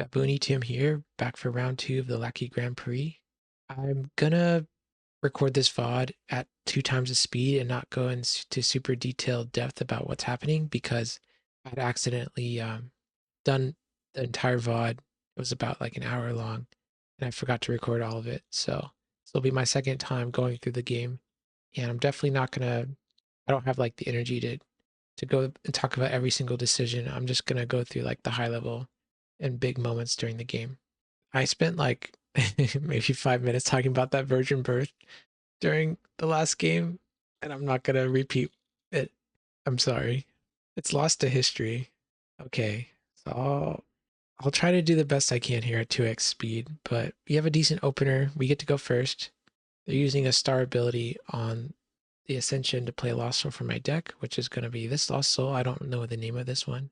Baboony Tim here, back for round 2 of the Lackey Grand Prix. I'm gonna record this VOD at 2 times the speed and not go into super detailed depth about what's happening because I'd accidentally done the entire VOD. It was about like an hour long and I forgot to record all of it. So this will be my second time going through the game. And I'm definitely not gonna, I don't have like the energy to go and talk about every single decision. I'm just gonna go through like the high level and big moments during the game. I spent like maybe 5 minutes talking about that virgin birth during the last game, and I'm not gonna repeat it. I'm sorry. It's lost to history. Okay, so I'll try to do the best I can here at 2x speed, but we have a decent opener. We get to go first. They're using a star ability on the Ascension to play Lost Soul for my deck, which is going to be this Lost Soul. I don't know the name of this one.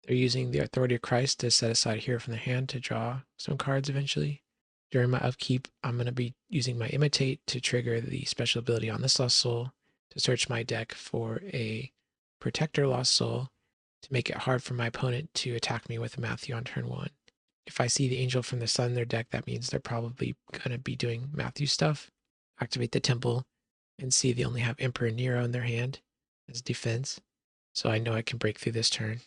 They're using the Authority of Christ to set aside here from the hand to draw some cards eventually. During my upkeep, I'm going to be using my Imitate to trigger the special ability on this Lost Soul to search my deck for a Protector Lost Soul to make it hard for my opponent to attack me with a Matthew on turn 1. If I see the Angel from the Sun in their deck, that means they're probably going to be doing Matthew stuff. Activate the Temple and see they only have Emperor Nero in their hand as defense. So I know I can break through this turn.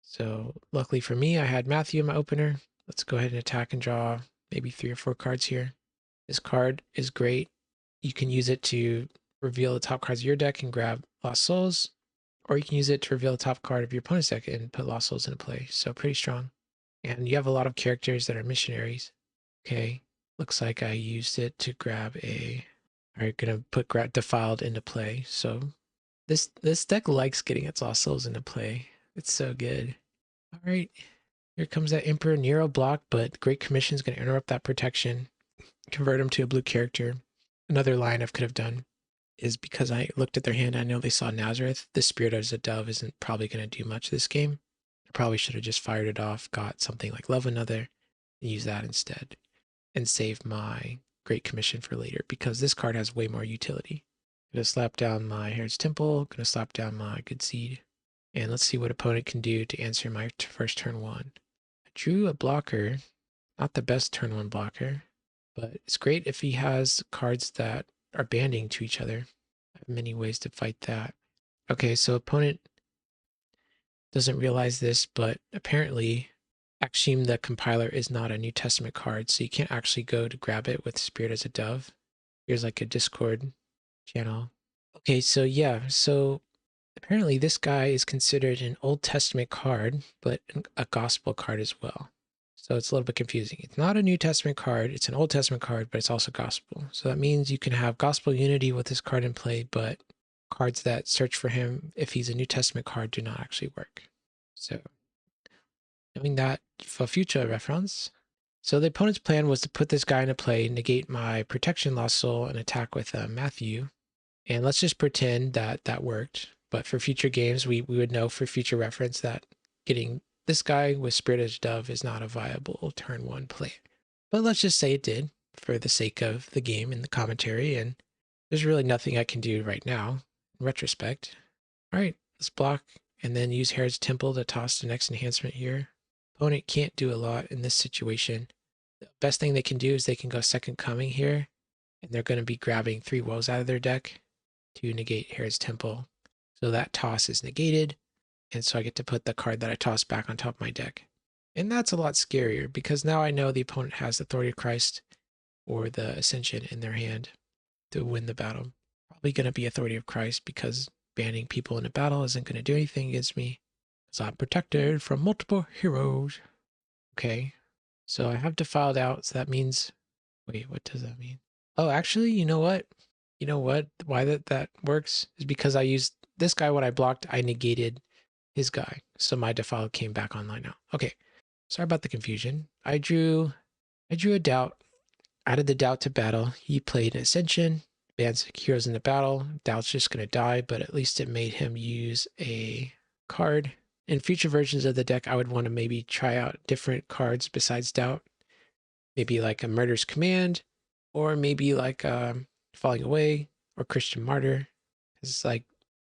So luckily for me, I had Matthew in my opener. Let's go ahead and attack and draw maybe 3 or 4 cards here. This card is great. You can use it to reveal the top cards of your deck and grab Lost Souls, or you can use it to reveal the top card of your opponent's deck and put Lost Souls into play. So pretty strong. And you have a lot of characters that are missionaries. Okay, looks like I used it to grab a... Alright, gonna put Defiled into play. So this deck likes getting its Lost Souls into play. It's so good. Alright, here comes that Emperor Nero block, but Great Commission is going to interrupt that protection, convert him to a blue character. Another line I could have done is because I looked at their hand, I know they saw Nazareth. The Spirit as a Dove isn't probably going to do much this game. I probably should have just fired it off, got something like Love Another, and use that instead, and save my Great Commission for later, because this card has way more utility. I'm going to slap down my Herod's Temple, going to slap down my Good Seed, and let's see what opponent can do to answer my first turn 1. I drew a blocker, not the best turn 1 blocker, but it's great if he has cards that are banding to each other. I have many ways to fight that. Okay, so opponent doesn't realize this, but apparently Axiom the Compiler is not a New Testament card, so you can't actually go to grab it with Spirit as a Dove. Here's like a Discord channel. Okay, so yeah, so apparently this guy is considered an Old Testament card, but a Gospel card as well. So it's a little bit confusing. It's not a New Testament card, it's an Old Testament card, but it's also Gospel. So that means you can have Gospel Unity with this card in play, but cards that search for him if he's a New Testament card do not actually work. So knowing that for future reference. So the opponent's plan was to put this guy into play, negate my Protection Lost Soul, and attack with Matthew. And let's just pretend that that worked. But for future games, we would know for future reference that getting this guy with Spirit as Dove is not a viable turn 1 play. But let's just say it did for the sake of the game and the commentary. And there's really nothing I can do right now in retrospect. All right, let's block and then use Herod's Temple to toss the next enhancement here. Opponent can't do a lot in this situation. The best thing they can do is they can go Second Coming here, and they're going to be grabbing 3 Woes out of their deck to negate Herod's Temple. So that toss is negated, and so I get to put the card that I tossed back on top of my deck. And that's a lot scarier, because now I know the opponent has Authority of Christ or the Ascension in their hand to win the battle. Probably going to be Authority of Christ, because banning people in a battle isn't going to do anything against me, because I'm protected from multiple heroes. Okay, so I have Defiled out, so that means... Wait, what does that mean? Oh, actually, you know what? You know what? Why that works is because I used this guy when I blocked, I negated his guy. So my Defiled came back online now. Okay, sorry about the confusion. I drew a Doubt, added the Doubt to battle. He played Ascension, bans heroes in the battle. Doubt's just going to die, but at least it made him use a card. In future versions of the deck, I would want to maybe try out different cards besides Doubt. Maybe like a Murder's Command, or maybe like Falling Away, or Christian Martyr. It's like,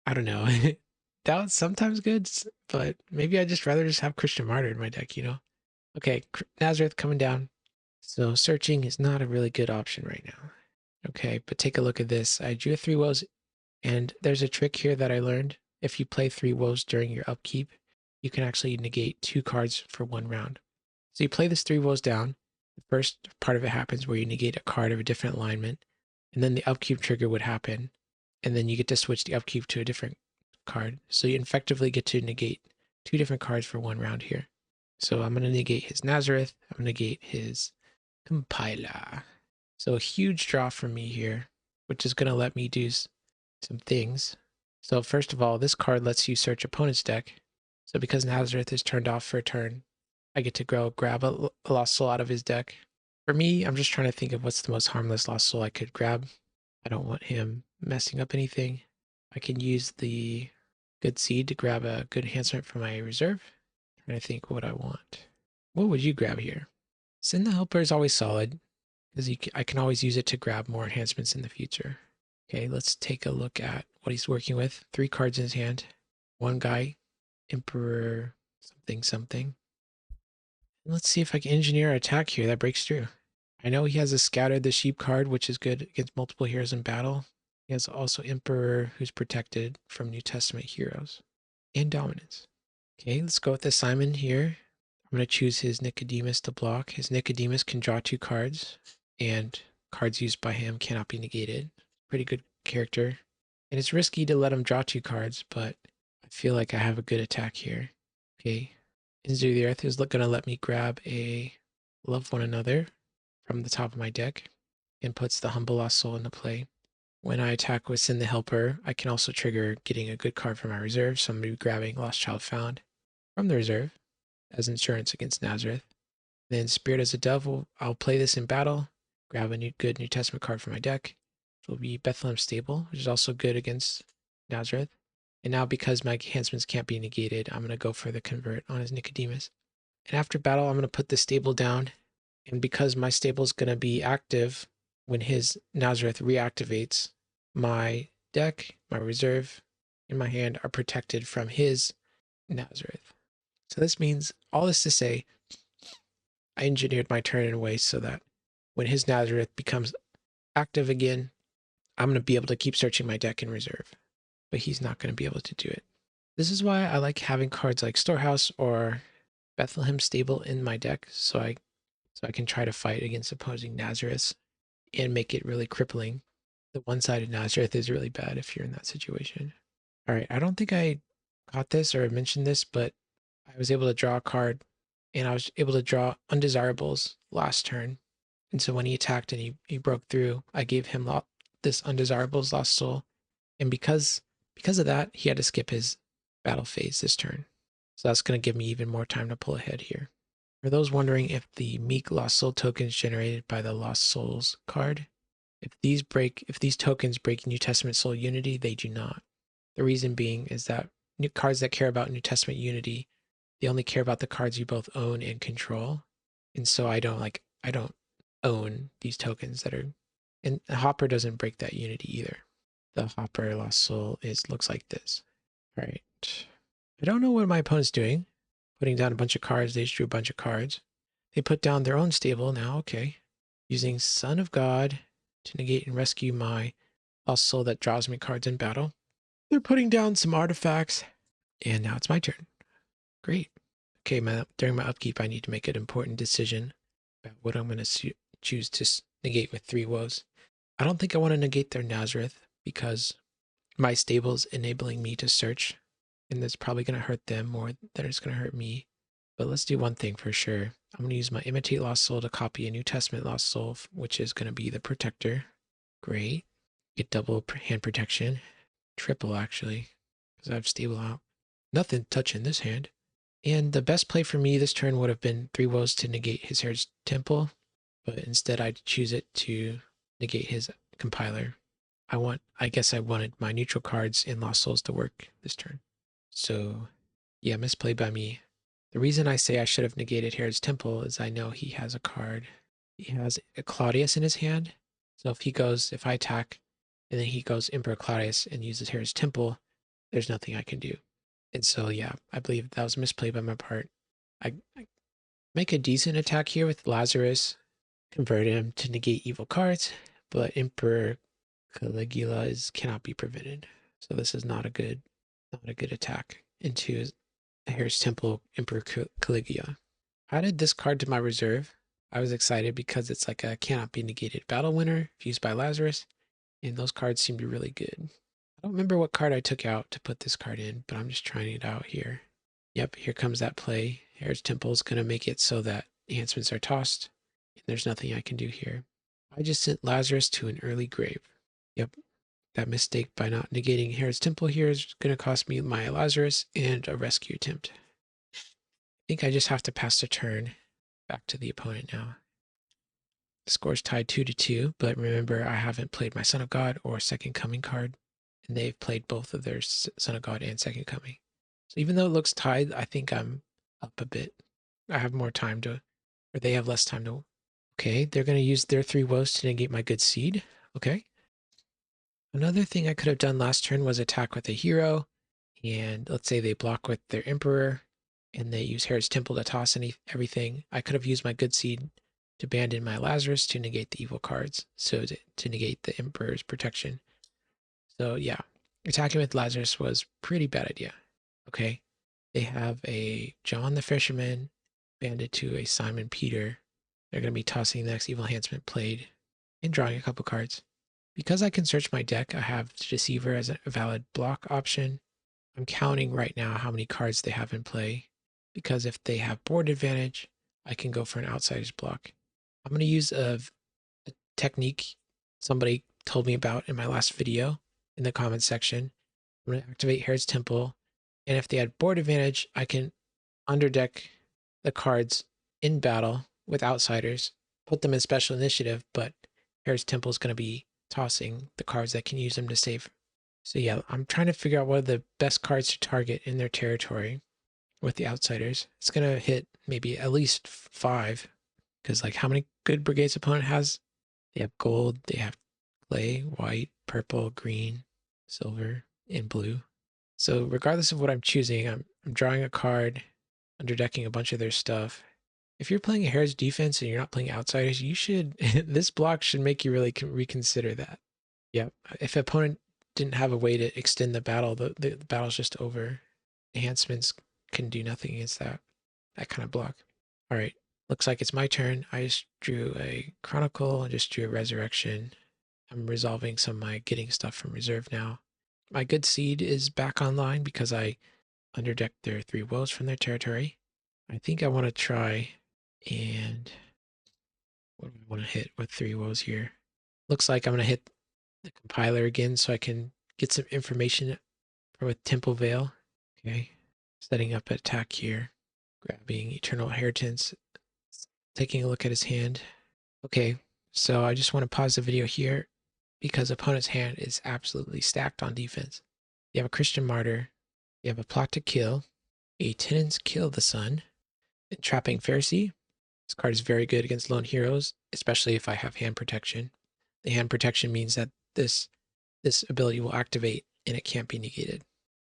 I don't know. Doubt's sometimes good, but maybe I just rather just have Christian Martyr in my deck, you know? Okay, Nazareth coming down. So searching is not a really good option right now. Okay, but take a look at this. I drew 3 woes, and there's a trick here that I learned. If you play 3 woes during your upkeep, you can actually negate 2 cards for 1 round. So you play this 3 woes down. The first part of it happens where you negate a card of a different alignment, and then the upkeep trigger would happen, and then you get to switch the upkeep to a different card. So you effectively get to negate 2 different cards for 1 round here. So I'm going to negate his Nazareth. I'm going to negate his Compiler. So a huge draw for me here, which is going to let me do some things. So first of all, this card lets you search opponent's deck. So because Nazareth is turned off for a turn, I get to grab a Lost Soul out of his deck. For me, I'm just trying to think of what's the most harmless Lost Soul I could grab. I don't want him messing up anything. I can use the Good Seed to grab a good enhancement for my reserve. I'm trying to think what I want. What would you grab here? Send the Helper is always solid, because I can always use it to grab more enhancements in the future. Okay, let's take a look at what he's working with. 3 cards in his hand. 1 guy, Emperor something something. Let's see if I can engineer an attack here that breaks through. I know he has a Scatter the Sheep card, which is good against multiple heroes in battle. He has also Emperor, who's protected from New Testament heroes. And Dominance. Okay, let's go with Simon here. I'm going to choose his Nicodemus to block. His Nicodemus can draw 2 cards, and cards used by him cannot be negated. Pretty good character. And it's risky to let him draw 2 cards, but I feel like I have a good attack here. Okay. Into the Earth is going to let me grab a Love One Another from the top of my deck and puts the Humble Lost Soul into play. When I attack with Send the Helper, I can also trigger getting a good card from my reserve, so I'm going to be grabbing Lost Child Found from the reserve as insurance against Nazareth. Then Spirit as a Dove, I'll play this in battle, grab a good New Testament card from my deck. It will be Bethlehem Stable, which is also good against Nazareth. And now because my enhancements can't be negated, I'm going to go for the Convert on his Nicodemus. And after battle, I'm going to put the Stable down. And because my Stable is going to be active when his Nazareth reactivates, my deck, my reserve, and my hand are protected from his Nazareth. So this means, all this to say, I engineered my turn in a way so that when his Nazareth becomes active again, I'm going to be able to keep searching my deck in reserve, but he's not going to be able to do it. This is why I like having cards like Storehouse or Bethlehem Stable in my deck, so I can try to fight against opposing Nazareths and make it really crippling. The one-sided Nazareth is really bad if you're in that situation. All right, I don't think I caught this or mentioned this, but I was able to draw a card, and I was able to draw Undesirables last turn. And so when he attacked and he broke through, I gave him this Undesirables Lost Soul. And because of that, he had to skip his battle phase this turn. So that's going to give me even more time to pull ahead here. For those wondering if the Meek Lost Soul tokens generated by the Lost Souls card, if these tokens break New Testament Soul Unity, they do not. The reason being is that new cards that care about New Testament Unity, they only care about the cards you both own and control. And so I don't own these tokens that are, and Hopper doesn't break that unity either. The Hopper Lost Soul looks like this. All right. I don't know what my opponent's doing. Putting down a bunch of cards. They just drew a bunch of cards. They put down their own stable now. Okay. Using Son of God to negate and rescue my Lost Soul that draws me cards in battle. They're putting down some artifacts. And now it's my turn. Great. Okay, during my upkeep, I need to make an important decision about what I'm going to choose to negate with 3 woes. I don't think I want to negate their Nazareth because my stable's enabling me to search, and that's probably going to hurt them more than it's going to hurt me. But let's do one thing for sure. I'm going to use my Imitate Lost Soul to copy a New Testament Lost Soul, which is going to be the Protector. Great. Get double hand protection. Triple, actually, because I have stable out. Nothing touching this hand. And the best play for me this turn would have been 3 woes to negate his Herod's Temple, but instead I'd choose it to negate his Compiler. I guess I wanted my neutral cards in Lost Souls to work this turn. So, yeah, misplay by me. The reason I say I should have negated Herod's Temple is I know he has a card. He has a Claudius in his hand. So if I attack, and then he goes Emperor Claudius and uses Herod's Temple, there's nothing I can do. And so, yeah, I believe that was a misplay by my part. I Make a decent attack here with Lazarus, convert him to negate evil cards, but Emperor Caligula cannot be prevented. So this is not a good attack into Herod's Temple Emperor Caligula. I added this card to my reserve. I was excited because it's like a cannot be negated battle winner if used by Lazarus, and those cards seem to be really good. I don't remember what card I took out to put this card in, but I'm just trying it out here. Yep, here comes that play. Herod's Temple is going to make it so that enhancements are tossed, and there's nothing I can do here. I just sent Lazarus to an early grave. Yep, that mistake by not negating Herod's Temple here is going to cost me my Lazarus and a rescue attempt. I think I just have to pass the turn back to the opponent now. The score's tied 2-2, but remember I haven't played my Son of God or Second Coming card, and they've played both of their Son of God and Second Coming. So even though it looks tied, I think I'm up a bit. I have more time to, or they have less time to. Okay, they're going to use their 3 woes to negate my good seed. Okay. Another thing I could have done last turn was attack with a hero, and let's say they block with their Emperor, and they use Herod's Temple to toss everything. I could have used my good seed to abandon my Lazarus to negate the evil cards, so to negate the Emperor's protection. So yeah, attacking with Lazarus was pretty bad idea. Okay, they have a John the Fisherman banded to a Simon Peter. They're going to be tossing the next evil enhancement played and drawing a couple cards. Because I can search my deck, I have Deceiver as a valid block option. I'm counting right now how many cards they have in play, because if they have board advantage, I can go for an outsider's block. I'm going to use a technique somebody told me about in my last video in the comments section. I'm going to activate Herod's Temple, and if they had board advantage, I can underdeck the cards in battle with outsiders, put them in special initiative, but Herod's Temple is going to be tossing the cards that can use them to save. So yeah, I'm trying to figure out what are the best cards to target in their territory with the outsiders. It's going to hit maybe at least 5, because like how many good brigades opponent has? They have gold, they have clay, white, purple, green, silver, and blue. So regardless of what I'm choosing, I'm drawing a card, underdecking a bunch of their stuff. If you're playing a Herod's defense and you're not playing outsiders, you should, this block should make you really reconsider that. Yeah, if an opponent didn't have a way to extend the battle, the battle's just over. Enhancements can do nothing against that kind of block. All right, looks like it's my turn. I just drew a Chronicle and just drew a Resurrection. I'm resolving some of my getting stuff from reserve now. My good seed is back online because I underdecked their 3 woes from their territory. I think I want to try and what do I want to hit with 3 woes here? Looks like I'm going to hit the compiler again so I can get some information with Temple Veil. Okay, setting up an attack here, grabbing Eternal Inheritance, taking a look at his hand. Okay, so I just want to pause the video here because opponent's hand is absolutely stacked on defense. You have a Christian Martyr, you have a Plot to Kill, a Tenants Kill the Sun, Entrapping Pharisee. This card is very good against lone heroes, especially if I have hand protection. The hand protection means that this ability will activate and it can't be negated.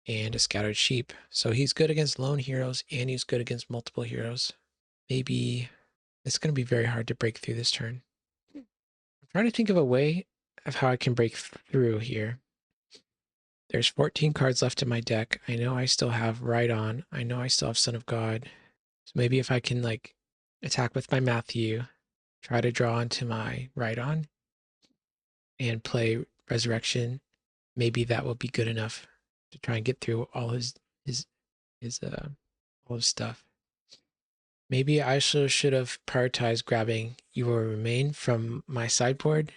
And a Scattered Sheep. So he's good against lone heroes and he's good against multiple heroes. Maybe it's going to be very hard to break through this turn. I'm trying to think of a way of how I can break through here. There's 14 cards left in my deck. I know I still have Right On. I know I still have Son of God. So maybe if I can like attack with my Matthew, try to draw into my Right On, and play Resurrection, maybe that will be good enough to try and get through all his all his stuff. Maybe I should have prioritized grabbing You Will Remain from my sideboard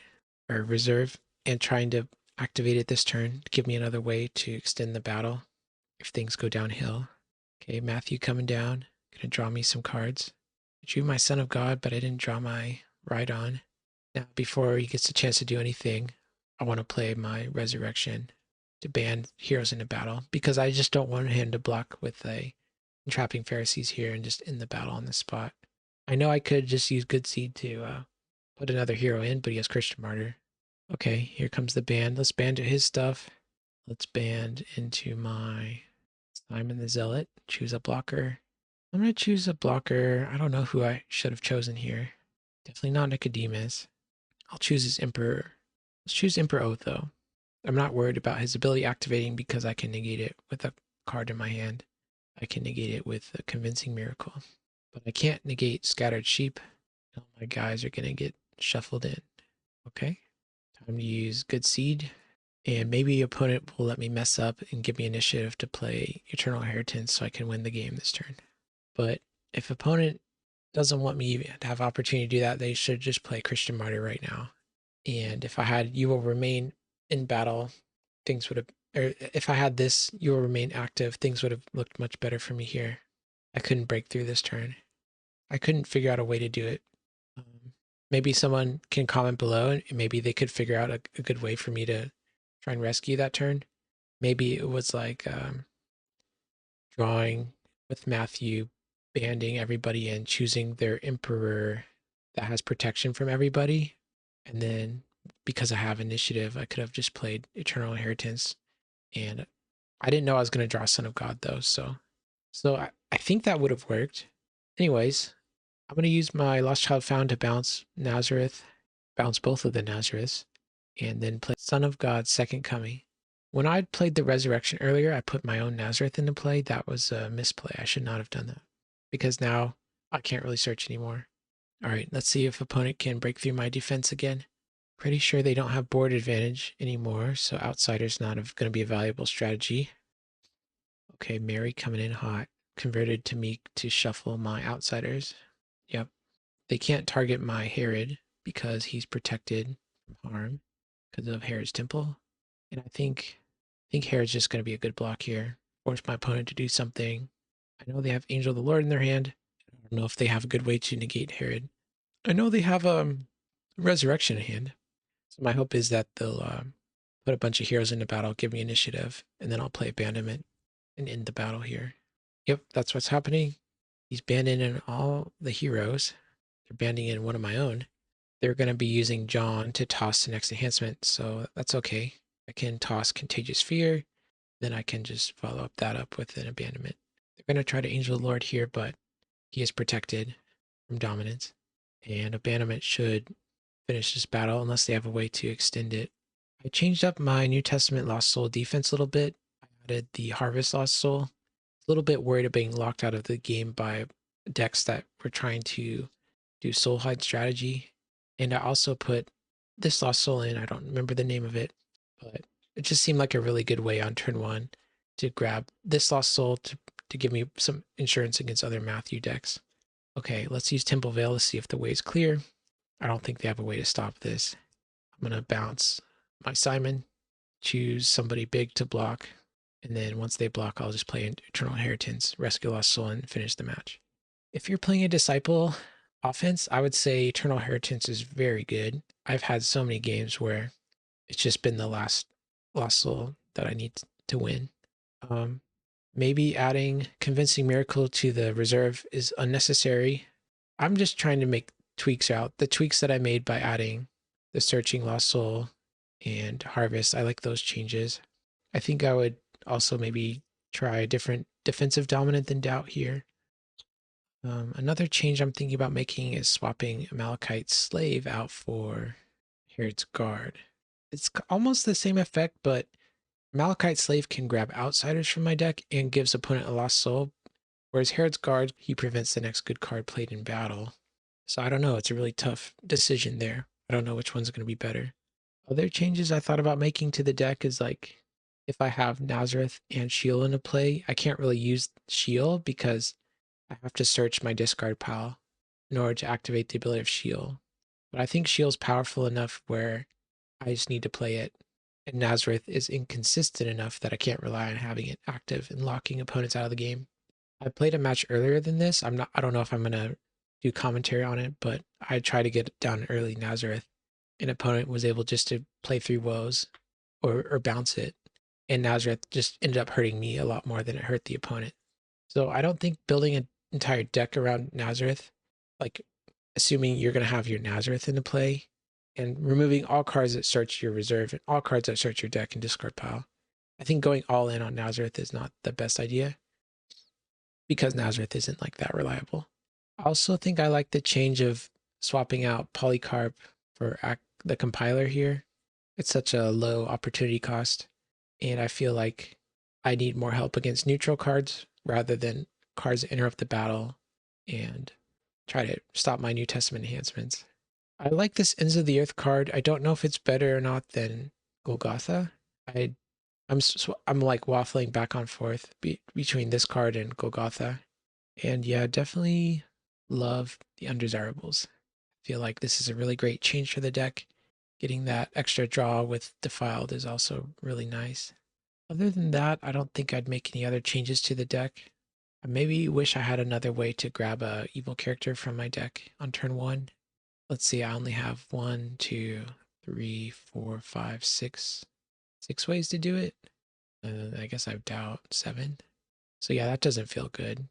or reserve and trying to activate it this turn to give me another way to extend the battle if things go downhill. Okay, Matthew coming down, gonna draw me some cards. I drew my Son of God, but I didn't draw my Right On. Now, before he gets a chance to do anything, I want to play my Resurrection to ban heroes into battle because I just don't want him to block with a Entrapping Pharisees here and just end the battle on the spot. I know I could just use Good Seed to put another hero in, but he has Christian Martyr. Okay, here comes the band. Let's band to his stuff. Let's band into my Simon the Zealot. Choose a blocker. I'm going to choose a blocker. I don't know who I should have chosen here. Definitely not Nicodemus. I'll choose his Emperor. Let's choose Emperor Oath, though. I'm not worried about his ability activating because I can negate it with a card in my hand. I can negate it with a Convincing Miracle. But I can't negate Scattered Sheep. All my guys are going to get shuffled in. Okay. Time to use Good Seed. And maybe opponent will let me mess up and give me initiative to play Eternal Inheritance so I can win the game this turn. But if opponent doesn't want me to have opportunity to do that, they should just play Christian Martyr right now. And if I had You Will Remain in battle, things would have, or if I had this You Will Remain active, things would have looked much better for me here. I couldn't break through this turn. I couldn't figure out a way to do it. Maybe someone can comment below and maybe they could figure out a good way for me to try and rescue that turn. Maybe it was like drawing with Matthew, banding everybody and choosing their emperor that has protection from everybody. And then because I have initiative, I could have just played Eternal Inheritance. And I didn't know I was going to draw Son of God though. So I think that would have worked. Anyways, I'm going to use my Lost Child Found to bounce Nazareth, bounce both of the Nazareths, and then play Son of God's Second Coming. When I played the Resurrection earlier, I put my own Nazareth into play. That was a misplay. I should not have done that because now I can't really search anymore. All right, let's see if opponent can break through my defense again. Pretty sure they don't have board advantage anymore, so Outsider's not going to be a valuable strategy. Okay, Mary coming in hot. Converted to Meek to shuffle my Outsiders. Yep. They can't target my Herod because he's protected from harm because of Herod's Temple. And I think Herod's just going to be a good block here. Force my opponent to do something. I know they have Angel of the Lord in their hand. I don't know if they have a good way to negate Herod. I know they have Resurrection in hand. So my hope is that they'll put a bunch of heroes into battle, give me initiative, and then I'll play Abandonment and end the battle here. Yep, that's what's happening. He's banding in all the heroes. They're banding in one of my own. They're going to be using John to toss the next enhancement, so that's okay. I can toss Contagious Fear, then I can just follow up that up with an Abandonment. They're going to try to Angel of the Lord here, but he is protected from dominance. And Abandonment should finish this battle unless they have a way to extend it. I changed up my New Testament Lost Soul defense a little bit. I added the Harvest Lost Soul. A little bit worried of being locked out of the game by decks that were trying to do Soul Hide strategy. And I also put this Lost Soul in. I don't remember the name of it, but it just seemed like a really good way on turn one to grab this Lost Soul to give me some insurance against other Matthew decks. Okay, let's use Temple Veil to see if the way is clear. I don't think they have a way to stop this. I'm going to bounce my Simon, choose somebody big to block, and then once they block, I'll just play Eternal Inheritance, Rescue Lost Soul, and finish the match. If you're playing a Disciple offense, I would say Eternal Inheritance is very good. I've had so many games where it's just been the last Lost Soul that I need to win. Maybe adding Convincing Miracle to the reserve is unnecessary. I'm just trying to make tweaks out. The tweaks that I made by adding the Searching Lost Soul and Harvest, I like those changes. I think I would also maybe try a different defensive dominant than Doubt here. Another change I'm thinking about making is swapping Amalekite Slave out for Herod's Guard. It's almost the same effect, but Amalekite Slave can grab Outsiders from my deck and gives opponent a Lost Soul, whereas Herod's Guard, he prevents the next good card played in battle. So I don't know, it's a really tough decision there. I don't know which one's going to be better. Other changes I thought about making to the deck is like, if I have Nazareth and Shield into play, I can't really use Shield because I have to search my discard pile in order to activate the ability of Shield. But I think Shield's powerful enough where I just need to play it. And Nazareth is inconsistent enough that I can't rely on having it active and locking opponents out of the game. I played a match earlier than this. I don't know if I'm gonna do commentary on it, but I tried to get down early Nazareth. An opponent was able just to play through Woes or bounce it. And Nazareth just ended up hurting me a lot more than it hurt the opponent. So I don't think building an entire deck around Nazareth, like assuming you're going to have your Nazareth into play and removing all cards that search your reserve and all cards that search your deck and discard pile, I think going all in on Nazareth is not the best idea. because Nazareth isn't like that reliable. I also think I like the change of swapping out Polycarp for the compiler here. It's such a low opportunity cost, and I feel like I need more help against neutral cards rather than cards that interrupt the battle and try to stop my New Testament enhancements. I like this Ends of the Earth card. I don't know if it's better or not than Golgotha. I I'm like waffling back and forth between this card and Golgotha. And yeah, definitely love the undesirables. I feel like this is a really great change for the deck. Getting that extra draw with Defiled is also really nice. Other than that, I don't think I'd make any other changes to the deck. I maybe wish I had another way to grab a evil character from my deck on turn 1. Let's see, I only have 1, 2, 3, 4, 5, 6 ways to do it. I guess I doubt 7. So yeah, that doesn't feel good.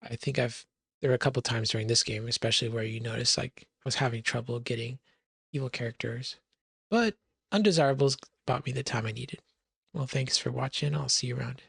I think there were a couple times during this game, especially where you notice like I was having trouble getting evil characters. But undesirables bought me the time I needed. Well, thanks for watching. I'll see you around.